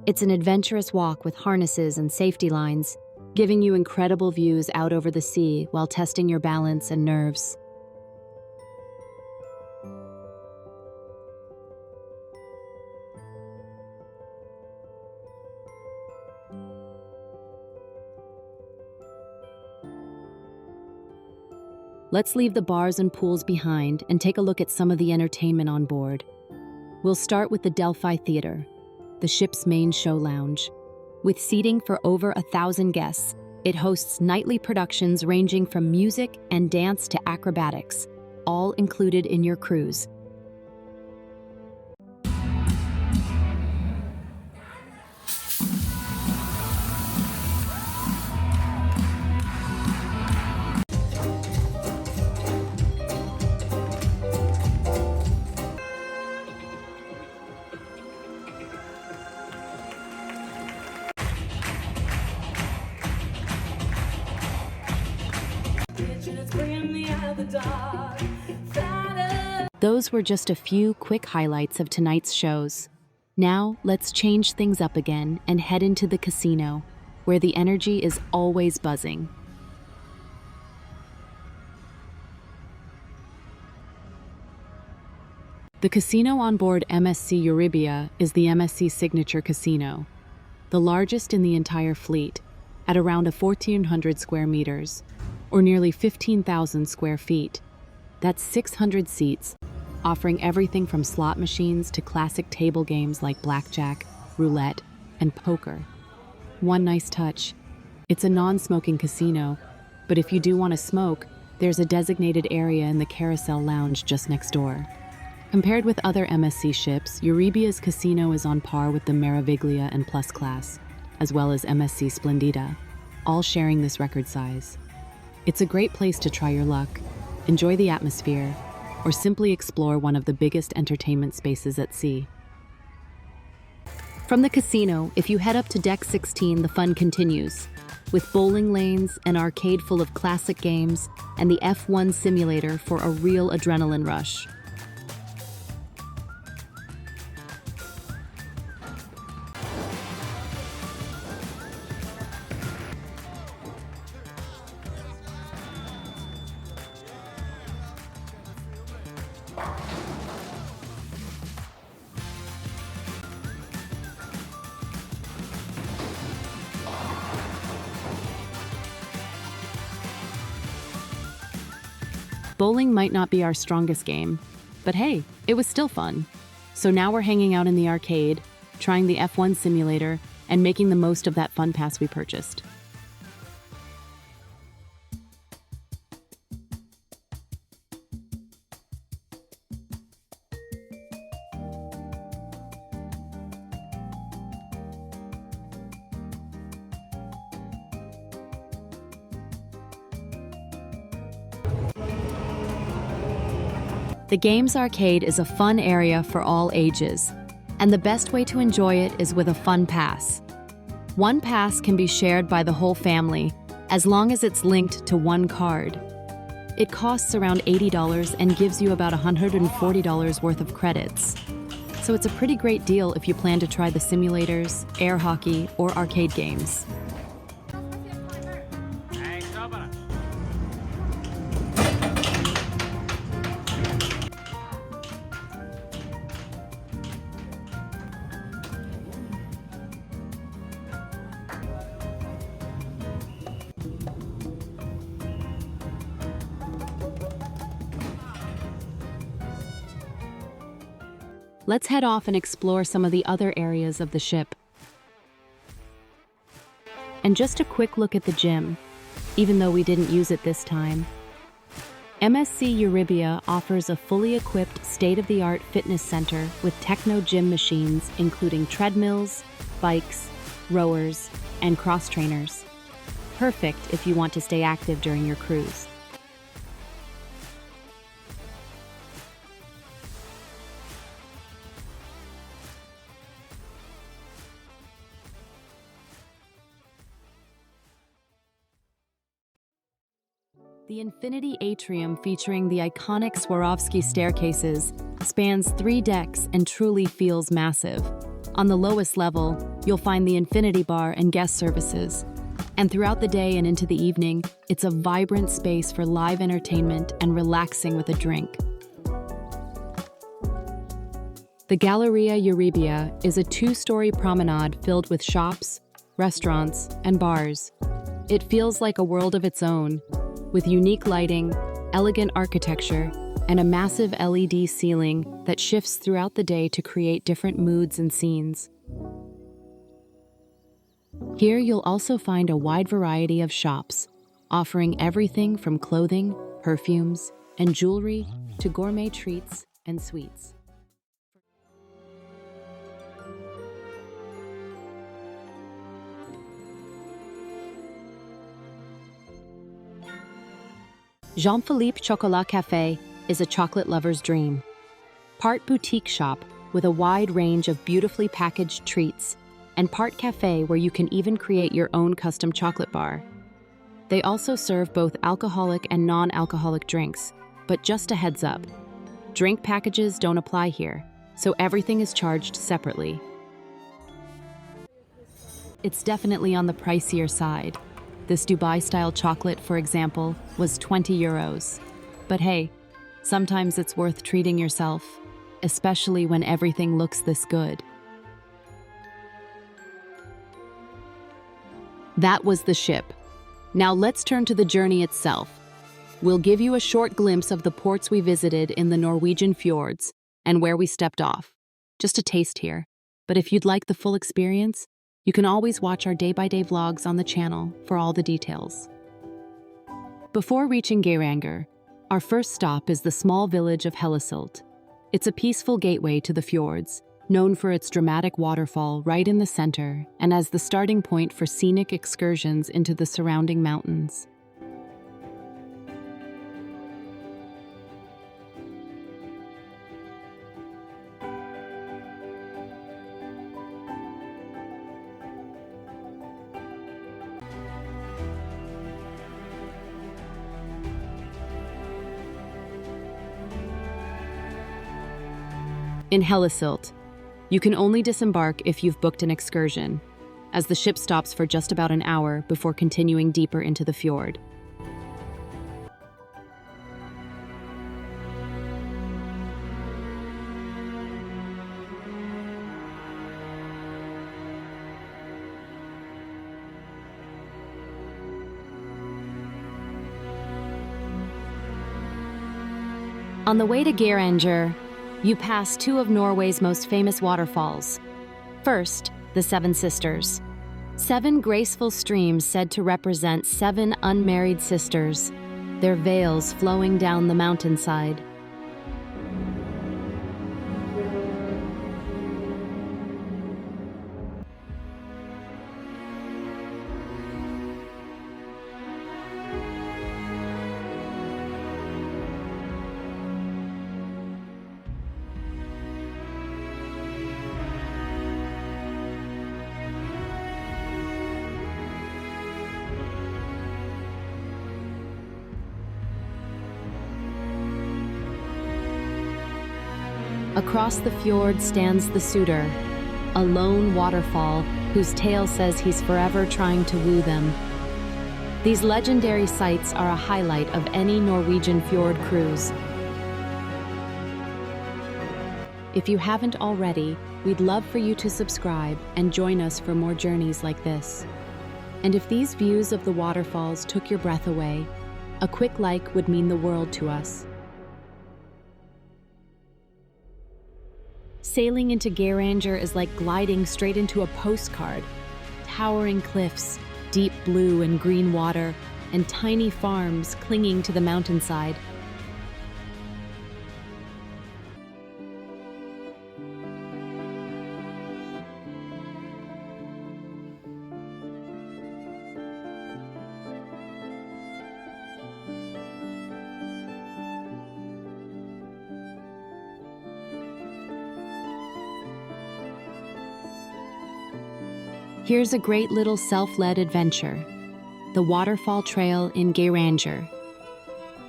A: It's an adventurous walk with harnesses and safety lines, giving you incredible views out over the sea while testing your balance and nerves. Let's leave the bars and pools behind and take a look at some of the entertainment on board. We'll start with the Delphi Theater, the ship's main show lounge. With seating for over 1,000 guests, it hosts nightly productions ranging from music and dance to acrobatics, all included in your cruise. Those were just a few quick highlights of tonight's shows. Now, let's change things up again and head into the casino, where the energy is always buzzing. The casino on board MSC Euribia is the MSC Signature Casino, the largest in the entire fleet, at around 1,400 square meters, or nearly 15,000 square feet. That's 600 seats, offering everything from slot machines to classic table games like blackjack, roulette, and poker. One nice touch: it's a non-smoking casino, but if you do want to smoke, there's a designated area in the Carousel Lounge just next door. Compared with other MSC ships, Euribia's casino is on par with the Meraviglia and Plus class, as well as MSC Splendida, all sharing this record size. It's a great place to try your luck, enjoy the atmosphere, or simply explore one of the biggest entertainment spaces at sea. From the casino, if you head up to Deck 16, the fun continues, with bowling lanes, an arcade full of classic games, and the F1 simulator for a real adrenaline rush. Bowling might not be our strongest game, but hey, it was still fun. So now we're hanging out in the arcade, trying the F1 simulator, and making the most of that fun pass we purchased. The Games Arcade is a fun area for all ages, and the best way to enjoy it is with a fun pass. One pass can be shared by the whole family, as long as it's linked to one card. It costs around $80 and gives you about $140 worth of credits. So it's a pretty great deal if you plan to try the simulators, air hockey, or arcade games. Let's head off and explore some of the other areas of the ship. And just a quick look at the gym, even though we didn't use it this time. MSC Euribia offers a fully equipped, state-of-the-art fitness center with techno gym machines including treadmills, bikes, rowers, and cross-trainers. Perfect if you want to stay active during your cruise. The Infinity Atrium, featuring the iconic Swarovski staircases, spans 3 decks and truly feels massive. On the lowest level, you'll find the Infinity Bar and guest services. And throughout the day and into the evening, it's a vibrant space for live entertainment and relaxing with a drink. The Galleria Euribia is a 2-story promenade filled with shops, restaurants, and bars. It feels like a world of its own, with unique lighting, elegant architecture, and a massive LED ceiling that shifts throughout the day to create different moods and scenes. Here you'll also find a wide variety of shops, offering everything from clothing, perfumes, and jewelry to gourmet treats and sweets. Jean-Philippe Chocolat Café is a chocolate lover's dream. Part boutique shop with a wide range of beautifully packaged treats, and part cafe where you can even create your own custom chocolate bar. They also serve both alcoholic and non-alcoholic drinks, but just a heads up, drink packages don't apply here, so everything is charged separately. It's definitely on the pricier side. This Dubai-style chocolate, for example, was 20 euros. But hey, sometimes it's worth treating yourself, especially when everything looks this good. That was the ship. Now let's turn to the journey itself. We'll give you a short glimpse of the ports we visited in the Norwegian Fjords and where we stepped off. Just a taste here. But if you'd like the full experience, you can always watch our day-by-day vlogs on the channel for all the details. Before reaching Geiranger, our first stop is the small village of Hellesylt. It's a peaceful gateway to the fjords, known for its dramatic waterfall right in the center and as the starting point for scenic excursions into the surrounding mountains. In Hellesylt, you can only disembark if you've booked an excursion, as the ship stops for just about an hour before continuing deeper into the fjord. On the way to Geiranger, you pass 2 of Norway's most famous waterfalls. First, the Seven Sisters. 7 graceful streams said to represent 7 unmarried sisters, their veils flowing down the mountainside. Across the fjord stands the suitor, a lone waterfall whose tale says he's forever trying to woo them. These legendary sights are a highlight of any Norwegian fjord cruise. If you haven't already, we'd love for you to subscribe and join us for more journeys like this. And if these views of the waterfalls took your breath away, a quick like would mean the world to us. Sailing into Geiranger is like gliding straight into a postcard. Towering cliffs, deep blue and green water, and tiny farms clinging to the mountainside. Here's a great little self-led adventure, the Waterfall Trail in Geiranger.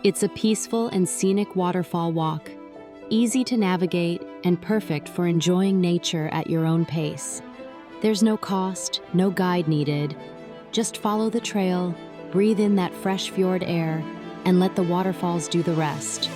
A: It's a peaceful and scenic waterfall walk, easy to navigate and perfect for enjoying nature at your own pace. There's no cost, no guide needed. Just follow the trail, breathe in that fresh fjord air, and let the waterfalls do the rest.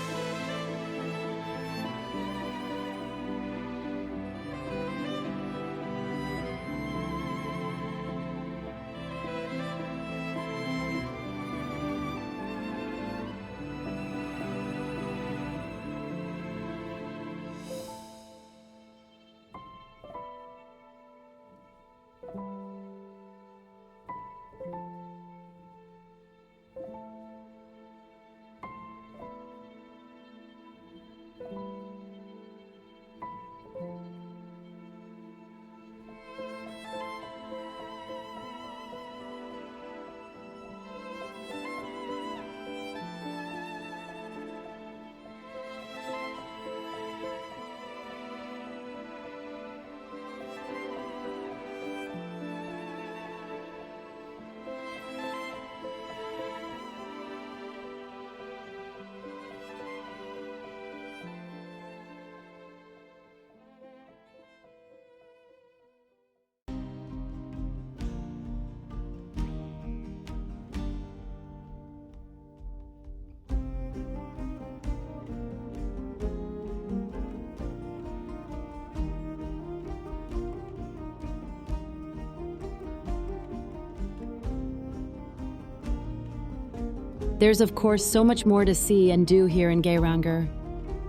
A: There's of course so much more to see and do here in Geiranger.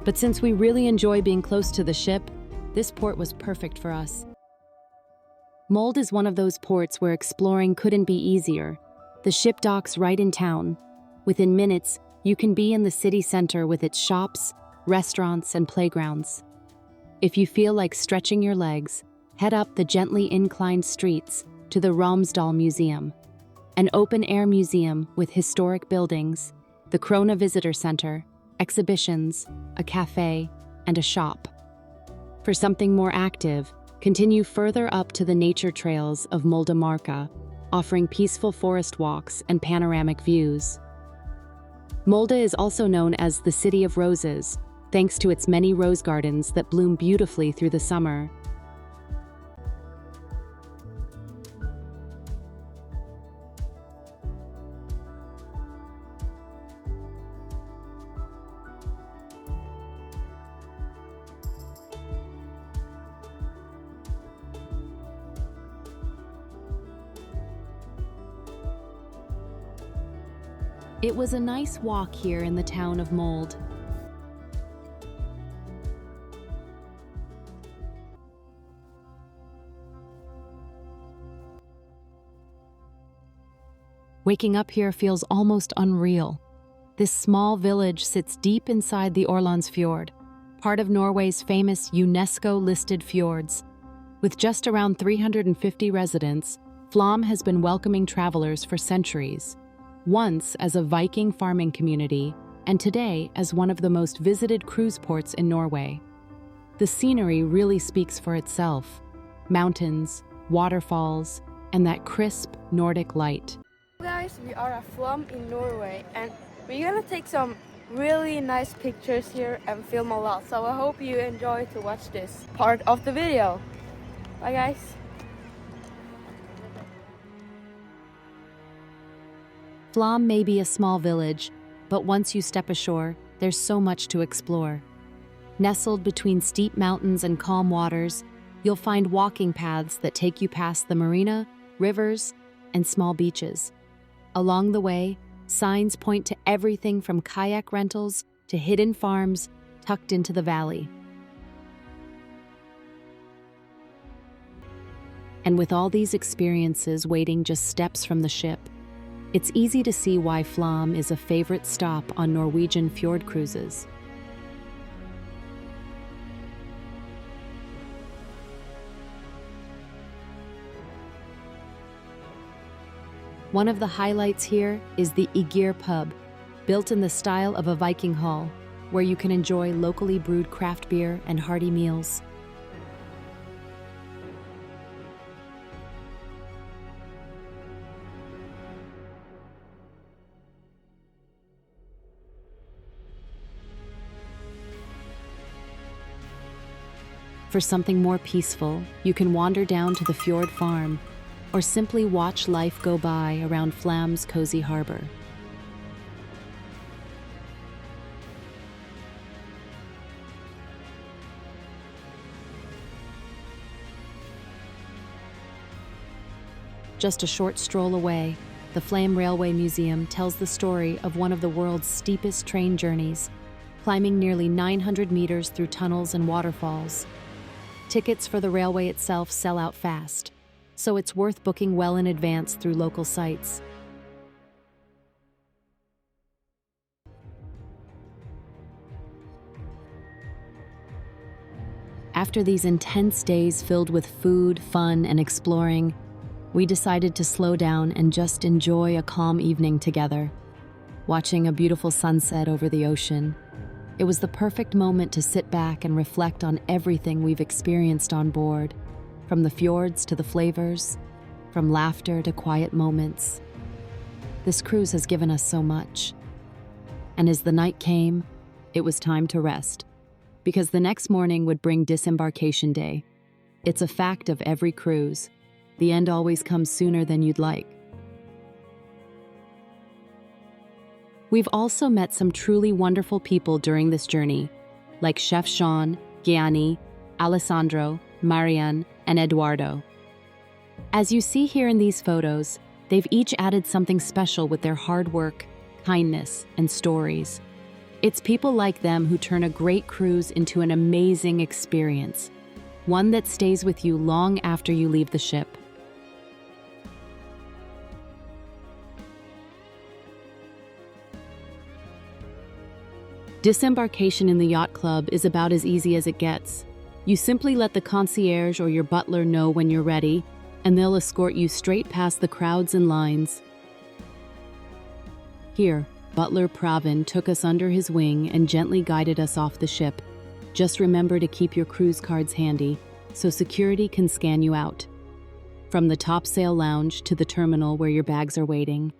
A: But since we really enjoy being close to the ship, this port was perfect for us. Molde is one of those ports where exploring couldn't be easier. The ship docks right in town. Within minutes, you can be in the city center with its shops, restaurants, and playgrounds. If you feel like stretching your legs, head up the gently inclined streets to the Romsdal Museum, an open-air museum with historic buildings, the Krona Visitor Center, exhibitions, a cafe, and a shop. For something more active, continue further up to the nature trails of Molde Norway, offering peaceful forest walks and panoramic views. Molde is also known as the City of Roses, thanks to its many rose gardens that bloom beautifully through the summer. It was a nice walk here in the town of Molde. Waking up here feels almost unreal. This small village sits deep inside the Fjord, part of Norway's famous UNESCO-listed fjords. With just around 350 residents, Flåm has been welcoming travelers for centuries. Once as a Viking farming community, and today as one of the most visited cruise ports in Norway. The scenery really speaks for itself. Mountains, waterfalls, and that crisp Nordic light.
G: Guys, we are at Flåm in Norway, and we're gonna take some really nice pictures here and film a lot. So I hope you enjoy to watch this part of the video. Bye guys.
A: Flåm may be a small village, but once you step ashore, there's so much to explore. Nestled between steep mountains and calm waters, you'll find walking paths that take you past the marina, rivers, and small beaches. Along the way, signs point to everything from kayak rentals to hidden farms tucked into the valley. And with all these experiences waiting just steps from the ship, it's easy to see why Flåm is a favorite stop on Norwegian fjord cruises. One of the highlights here is the Igir pub, built in the style of a Viking hall, where you can enjoy locally brewed craft beer and hearty meals. For something more peaceful, you can wander down to the fjord farm, or simply watch life go by around Flaam's cozy harbor. Just a short stroll away, the Flaam Railway Museum tells the story of one of the world's steepest train journeys, climbing nearly 900 meters through tunnels and waterfalls. Tickets for the railway itself sell out fast, so it's worth booking well in advance through local sites. After these intense days filled with food, fun, and exploring, we decided to slow down and just enjoy a calm evening together, watching a beautiful sunset over the ocean. It was the perfect moment to sit back and reflect on everything we've experienced on board, from the fjords to the flavors, from laughter to quiet moments. This cruise has given us so much. And as the night came, it was time to rest, because the next morning would bring Disembarkation Day. It's a fact of every cruise. The end always comes sooner than you'd like. We've also met some truly wonderful people during this journey, like Chef Sean, Gianni, Alessandro, Marianne, and Eduardo. As you see here in these photos, they've each added something special with their hard work, kindness, and stories. It's people like them who turn a great cruise into an amazing experience, one that stays with you long after you leave the ship. Disembarkation in the yacht club is about as easy as it gets. You simply let the concierge or your butler know when you're ready, and they'll escort you straight past the crowds and lines. Here, Butler Pravin took us under his wing and gently guided us off the ship. Just remember to keep your cruise cards handy, so security can scan you out. From the topsail lounge to the terminal where your bags are waiting,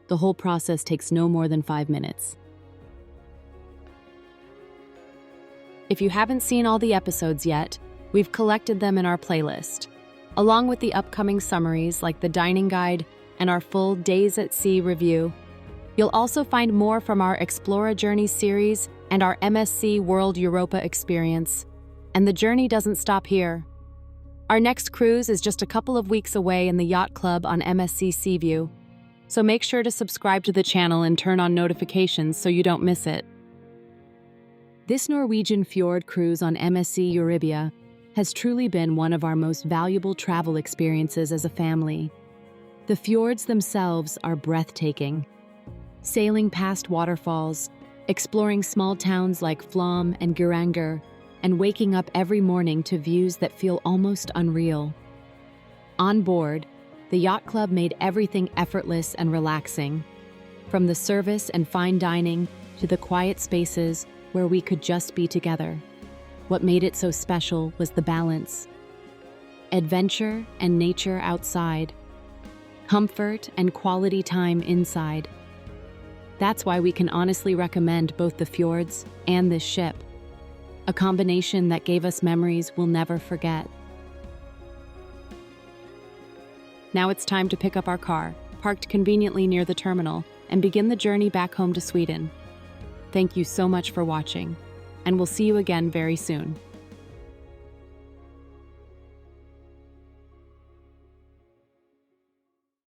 A: the whole process takes no more than 5 minutes. If you haven't seen all the episodes yet, we've collected them in our playlist, along with the upcoming summaries like the dining guide and our full Days at Sea review. You'll also find more from our Explora Journey series and our MSC World Europa experience. And the journey doesn't stop here. Our next cruise is just a couple of weeks away in the Yacht Club on MSC Seaview, so make sure to subscribe to the channel and turn on notifications so you don't miss it. This Norwegian fjord cruise on MSC Euribia has truly been one of our most valuable travel experiences as a family. The fjords themselves are breathtaking. Sailing past waterfalls, exploring small towns like Flåm and Geiranger, and waking up every morning to views that feel almost unreal. On board, the yacht club made everything effortless and relaxing, from the service and fine dining to the quiet spaces where we could just be together. What made it so special was the balance. Adventure and nature outside, comfort and quality time inside. That's why we can honestly recommend both the fjords and this ship, a combination that gave us memories we'll never forget. Now it's time to pick up our car, parked conveniently near the terminal, and begin the journey back home to Sweden. Thank you so much for watching, and we'll see you again very soon.